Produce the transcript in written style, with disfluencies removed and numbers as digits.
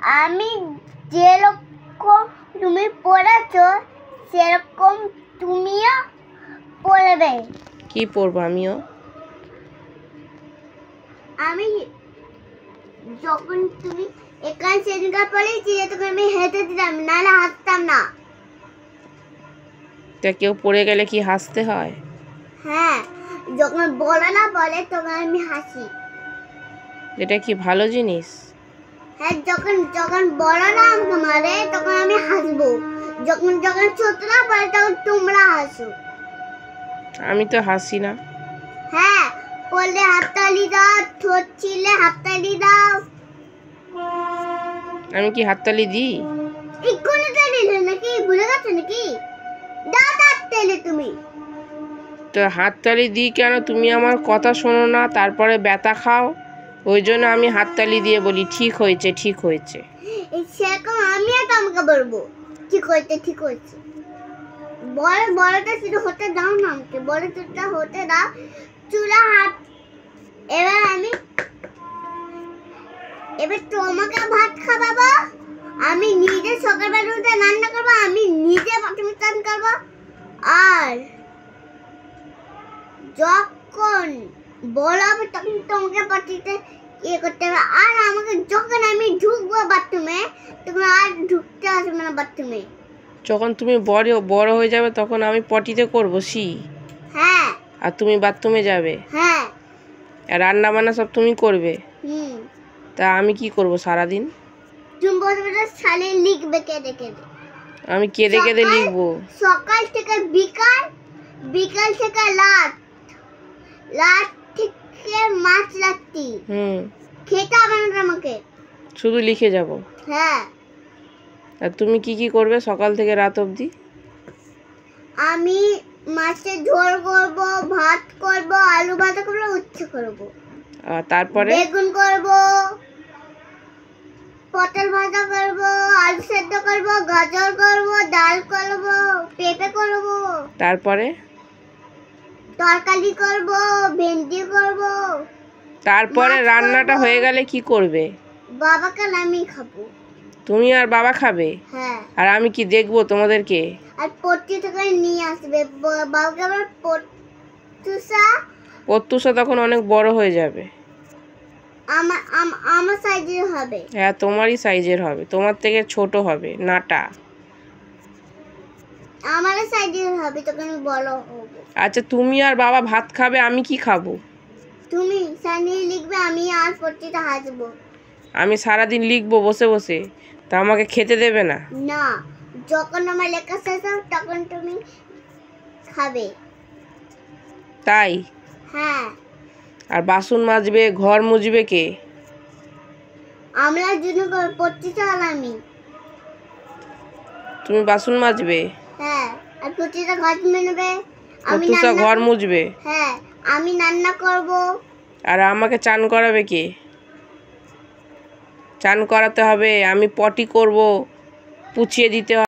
আমি যেরকম তুমি পড়েছো সেরকম তুমিও পড়বে। কি পড়বো আমিও? আমি যখন তুমি এখানে সেদিনকার পড়েছি তখন আমি হেঁটে দিতাম, নাহলে হাসতাম না। তা কেউ পড়ে গেলে কি হাসতে হয়? হ্যাঁ, যখন বড় না বলে তখন আমি হাসি। এটা কি ভালো জিনিস? হ্যাঁ, যখন বড় না আমাকে মারে তখন আমি হাসবো, যখন ছোটরা বলে তখন তোমরা হাসো। আমি তো হাসি না। হ্যাঁ, বললে হাততালি দাও, ঠোঁট ছিলে হাততালি দাও। আমি কি হাততালি দিই? এক্ষুনি তো দিলে নাকি, ভুলে গেছো নাকি? দাও হাততালি তুমি। তো হাততালি দিই কেন? তুমি আমার কথা শোনো না, তারপরে ব্যথা খাও। ওই জন্য আমি হাততালি দিয়ে বলি ঠিক হয়েছে, ঠিক হয়েছে। সেরকম আমিও তো আমাকে বলবো ঠিক হয়েছে, ঠিক হয়েছে। বড়টা শুধু হতে দাও না, আমাকে বড় চুলটা হতে দাও। চুলা হাত। এবার তোমাকে ভাত খাওয়াবো, আমি নিজে সকালবেলা উঠে রান্না করবো, আমি নিজে প্রথমে স্নান করবো। আর যখন বড় হবে তখন তোমাকে পাটিতে করতে হবে। আর আমাকে যখন আমি ঢুকবো বাথরুমে তখন আর ঢুকতে আসবে না বাথরুমে। যখন তুমি বড় হয়ে যাবে তখন আমি পটিতে করবো সি। হ্যাঁ। আর তুমি বাথরুমে যাবে। হ্যাঁ। আর রান্না বান্না সব তুমি করবে। তা আমি কি করব সারাদিন? তুমি বসে বসে শালে লিখবে কেঁদে কেঁদে। আমি কেঁদে কেঁদে লিখবো? সকাল থেকে বিকাল, বিকাল থেকে রাত, রাত থেকে মাঝ রাত্রি। খেতে হবে না আমাকে, শুধু লিখে যাব? হ্যাঁ। আর তুমি কি কি করবে সকাল থেকে রাত অবধি? আমি মাছের ঝোল করব, ভাত করব, আলু ভাজা করব, উচ্ছে করব। আর তারপরে বেগুন করব, পটল ভাজা করব, আলু সেদ্ধ করব, গাজর করব, ডাল করব, পেঁপে করব। তারপরে তরকারি করব, ভেন্ডি করব। তারপরে রান্নাটা হয়ে গেলে কি করবে? বাবাকে আমি খাবো। তুমি আর বাবা খাবে? হ্যাঁ। আর আমি কি দেখবো তোমাদেরকে? আর পট্টি থেকে নিয়ে আসবে বাবাকে। আবার পট্টুসা তখন অনেক বড় হয়ে যাবে। আমার সাইজের হবে। হ্যাঁ, তোমারই সাইজের হবে, তোমার থেকে ছোট হবে নাটা। আমার সাইজের হবে তখন বড় হবে। আচ্ছা, তুমি আর বাবা ভাত খাবে, আমি কি খাবো? তুমি সানি লিখবে, আমি আর পট্টিতে হাসবো। আমি সারাদিন লিখবো বসে বসে, তা আমাকে খেতে দেবে না? না, যখন আমার লেখা শেষ হবে তখন তুমি খাবে। তাই? হ্যাঁ। আর বাসন মাজবে, ঘর মুছবে কে? আমরা জন্য পট্টিটা আমি। তুমি বাসন মাজবে? হ্যাঁ। আর পট্টিটা ঘর মেনবে, আমি ঘর মুছবে? হ্যাঁ, আমি রান্না করব। আর আমাকে চান করাবে কে? চান করাতে হবে, আমি পটি করব, পুছিয়ে দিতে হবে।